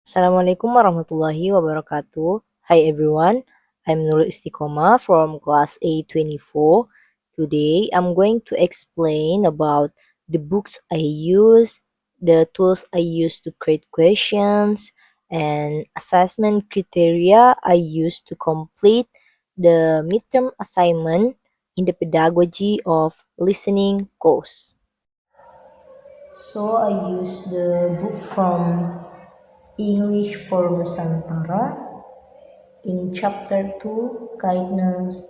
Assalamualaikum warahmatullahi wabarakatuh. Hi everyone, I'm Nurul Istiqomah from class A24. Today I'm going to explain about the books I use, the tools I use to create questions, and assessment criteria I use to complete the midterm assignment in the Pedagogy of Listening course. So I use the book from English for Nusantara. In chapter 2, kindness,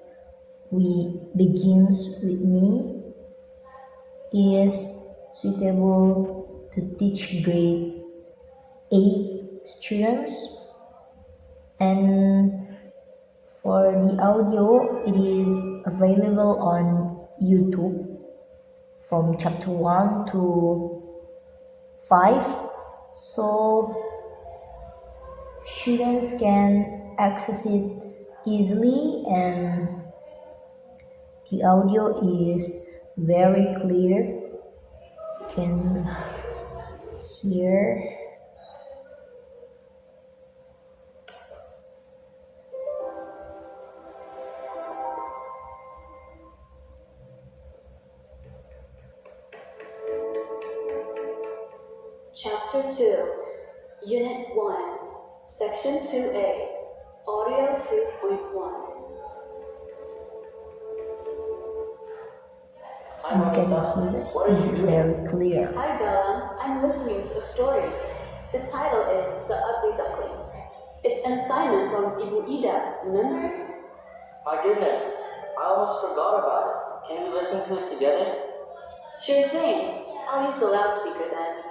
we begins with me is suitable to teach grade 8 students, and for the audio it is available on YouTube from chapter 1 to 5, so students can access it easily, and the audio is very clear. You can hear. Chapter 2, Unit 1, Section 2A, Audio 2.1. You can hear us. Is it very clear? Hi Bella, I'm listening to a story. The title is The Ugly Duckling. It's an assignment from Ibu Ida, remember? My goodness, I almost forgot about it. Can we listen to it together? Sure thing. I'll use the loudspeaker then.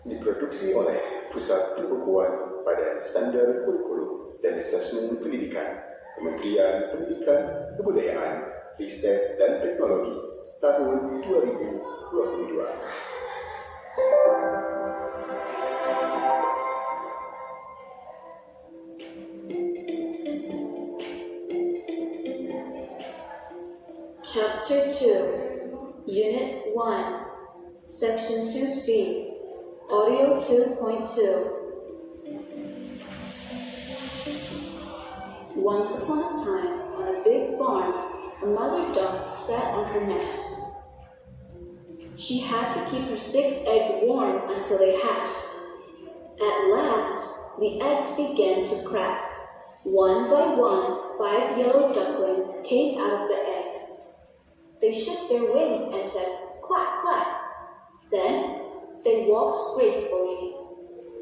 Diproduksi oleh Pusat Pembukuan Badan Standar Kurikulum dan Asesmen Pendidikan, Kementerian Pendidikan, Kebudayaan, Riset dan Teknologi, tahun 2022. Chapter 2, Unit 1, Section 2C, Audio 2.2. Once upon a time, on a big barn, a mother duck sat on her nest. She had to keep her 6 eggs warm until they hatched. At last, the eggs began to crack. One by one, 5 yellow ducklings came out of the eggs. They shook their wings and said, "Quack, quack." Then, they walked gracefully.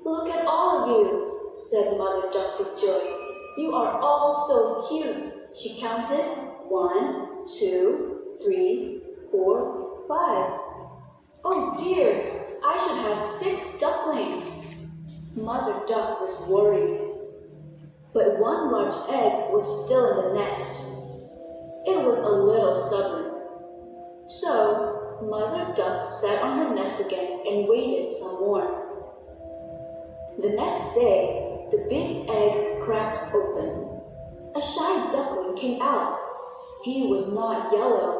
"Look at all of you," said Mother Duck with joy. "You are all so cute." She counted 1, 2, 3, 4, 5. "Oh dear, I should have 6 ducklings." Mother Duck was worried. But one large egg was still in the nest. It was a little stubborn. So, Mother Duck sat on her nest again and waited some more. The next day, the big egg cracked open. A shy duckling came out. He was not yellow.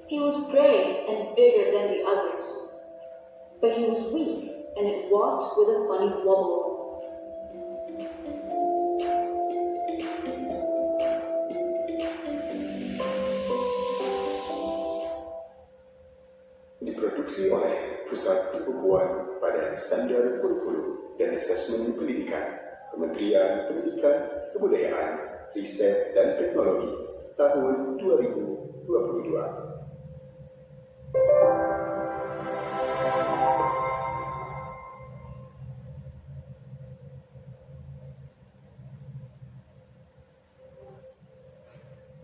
He was gray and bigger than the others. But he was weak, and it walked with a funny wobble. Diproduksi oleh Pusat Pembukuan Badan Standar Kurikulum dan Asesmen Pendidikan, Kementerian Pendidikan, Kebudayaan, Riset dan Teknologi, tahun 2022.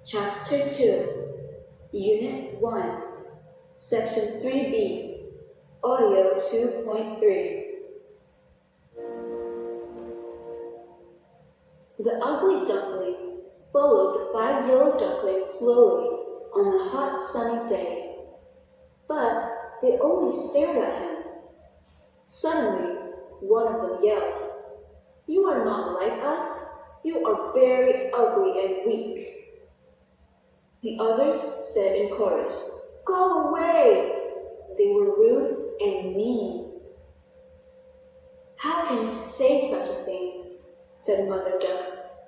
Chapter 2, Unit 1, Section 3B, Audio 2.3. The ugly duckling followed the 5 yellow ducklings slowly on a hot sunny day. But they only stared at him. Suddenly, one of them yelled, "You are not like us. You are very ugly and weak." The others said in chorus, "Go away!" They were rude and mean. said Mother Duck.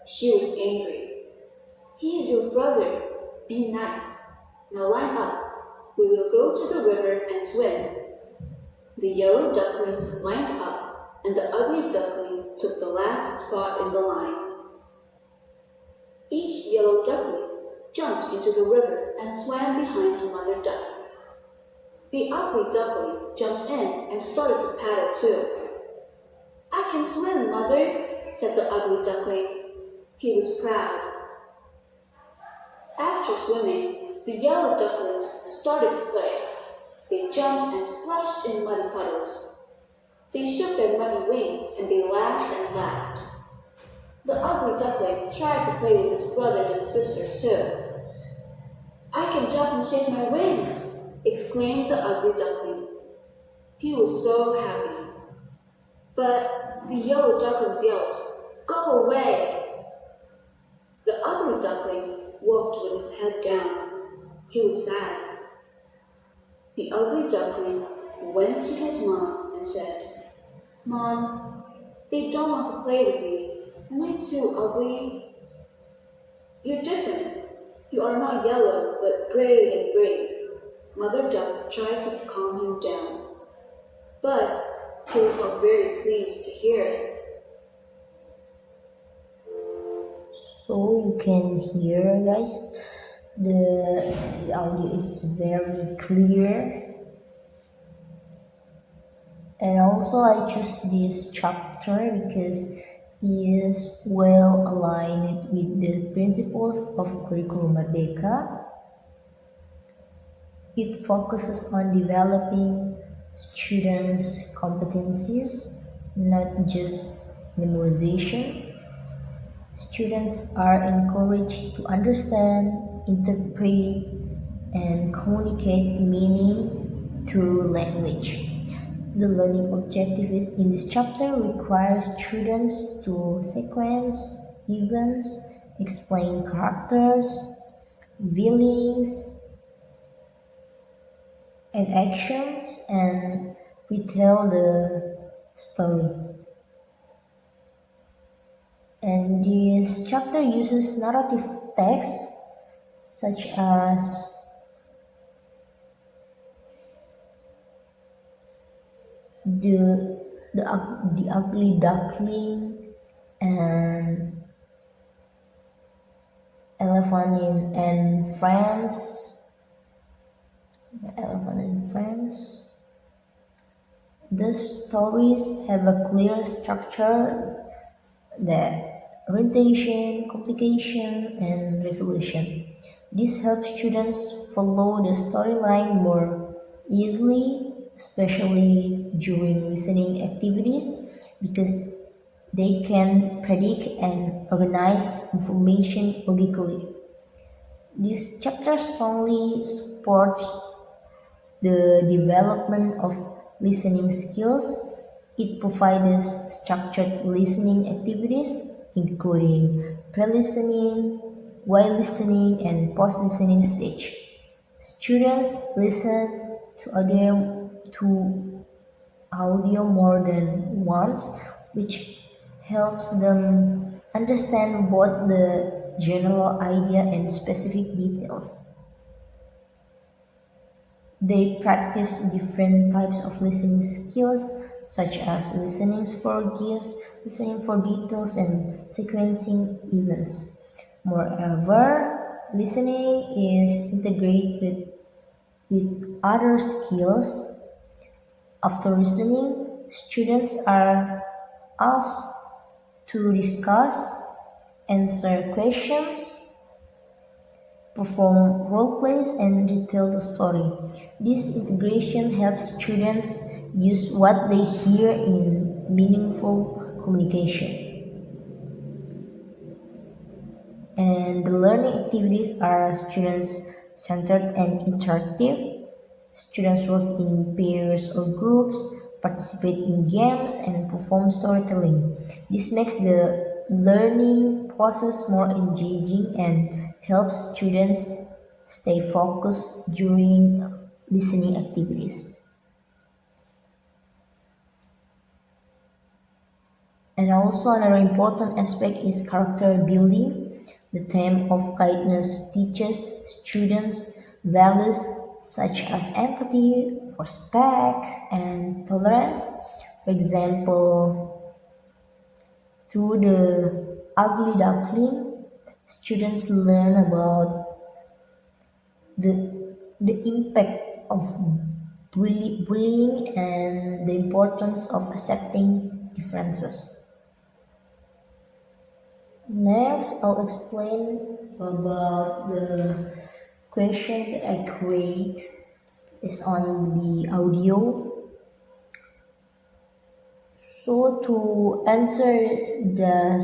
She was angry. "He is your brother. Be nice. Now line up. We will go to the river and swim." The yellow ducklings lined up, and the ugly duckling took the last spot in the line. Each yellow duckling jumped into the river and swam behind Mother Duck. The ugly duckling jumped in and started to paddle too. "I can swim, Mother," said the ugly duckling. He was proud. After swimming, the yellow ducklings started to play. They jumped and splashed in muddy puddles. They shook their muddy wings and they laughed and laughed. The ugly duckling tried to play with his brothers and sisters too. "I can jump and shake my wings," exclaimed the ugly duckling. He was so happy. But the yellow ducklings yelled, "Go away!" The ugly duckling walked with his head down. He was sad. The ugly duckling went to his mom and said, "Mom, they don't want to play with me. Am I too ugly?" "You're different. You are not yellow, but gray and brave." Mother Duck tried to calm him down, but he was not very pleased to hear it. So you can hear, guys, the audio is very clear. And also I choose this chapter because it is well aligned with the principles of Curriculum Merdeka. It focuses on developing students' competencies, not just memorization. Students are encouraged to understand, interpret, and communicate meaning through language. The learning objectives in this chapter requires students to sequence events, explain characters, feelings, and actions, and retell the story. And this chapter uses narrative text such as the ugly duckling and elephant and friends. The stories have a clear structure, the orientation, complication, and resolution. This helps students follow the storyline more easily, especially during listening activities, because they can predict and organize information logically. This chapter strongly supports the development of listening skills. It provides structured listening activities, including pre-listening, while listening, and post-listening stage. Students listen to audio more than once, which helps them understand both the general idea and specific details. They practice different types of listening skills, such as listening for cues, listening for details, and sequencing events. Moreover, listening is integrated with other skills. After listening, students are asked to discuss, answer questions, perform role plays, and retell the story. This integration helps students use what they hear in meaningful communication. And the learning activities are student-centered and interactive. Students work in pairs or groups, participate in games, and perform storytelling. This makes the learning process more engaging and helps students stay focused during listening activities. And also another important aspect is character building. The theme of kindness teaches students values such as empathy, respect, and tolerance. For example, through the ugly duckling, students learn about the the impact of bullying and the importance of accepting differences. Next, I'll explain about the question that I create is on the audio. So to answer the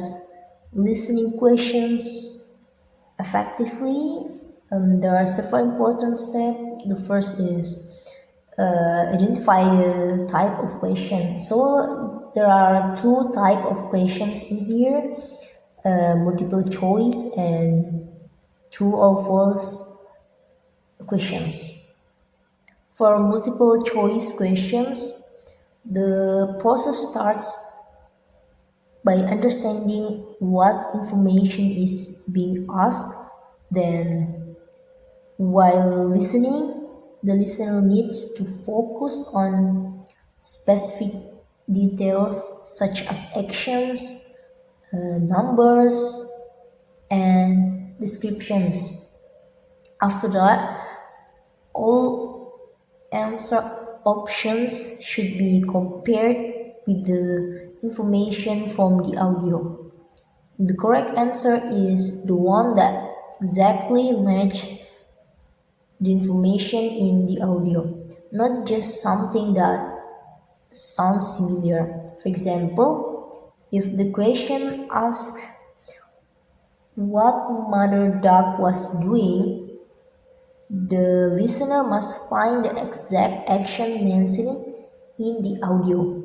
listening questions effectively, there are several important steps. The first is identify the type of question. So there are two type of questions in here, multiple choice and true or false questions. For multiple choice questions, the process starts by understanding what information is being asked. Then, while listening, the listener needs to focus on specific details such as actions, numbers, and descriptions. After that, all answer options should be compared with the information from the audio. The correct answer is the one that exactly matches the information in the audio, not just something that sounds similar. For example, if the question asks what mother duck was doing, the listener must find the exact action mentioned in the audio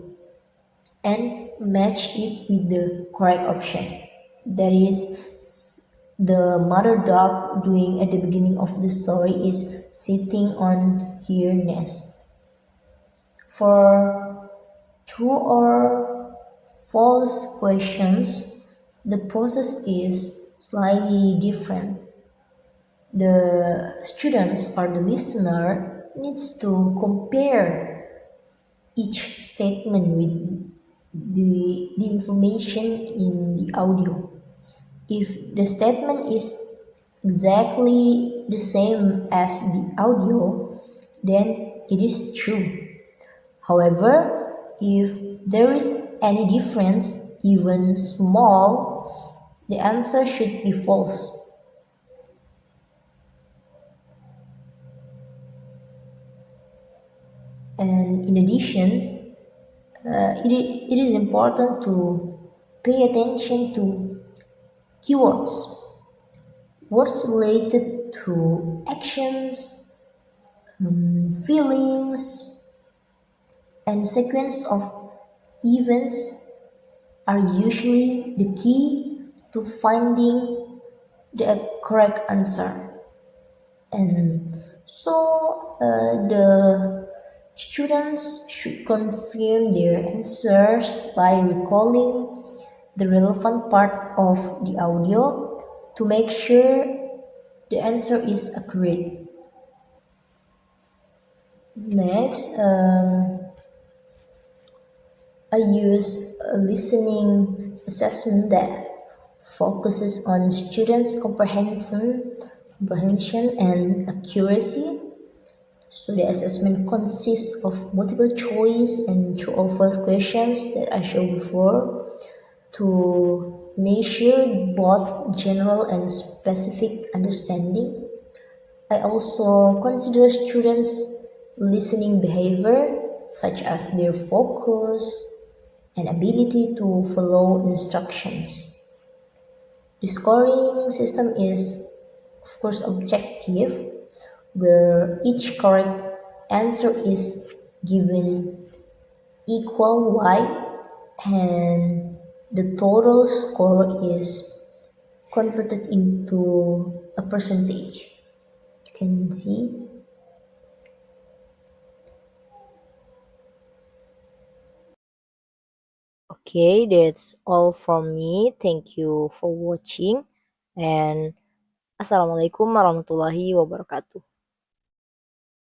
and match it with the correct option. That is, the mother dog doing at the beginning of the story is sitting on her nest. For true or false questions, the process is slightly different. The students or the listener needs to compare each statement with the information in the audio. If the statement is exactly the same as the audio, then it is true. However, if there is any difference, even small, the answer should be false. And in addition, it is important to pay attention to keywords, words related to actions, feelings, and sequence of events are usually the key to finding the correct answer. And so the students should confirm their answers by recalling the relevant part of the audio to make sure the answer is accurate. Next, I use a listening assessment that focuses on students' comprehension and accuracy. So the assessment consists of multiple choice and true or false questions that I showed before to measure both general and specific understanding. I also consider students' listening behavior, such as their focus and ability to follow instructions. The scoring system is, of course, objective, where each correct answer is given equal Y and the total score is converted into a percentage. You can see. Okay, that's all from me. Thank you for watching, and assalamualaikum warahmatullahi wabarakatuh.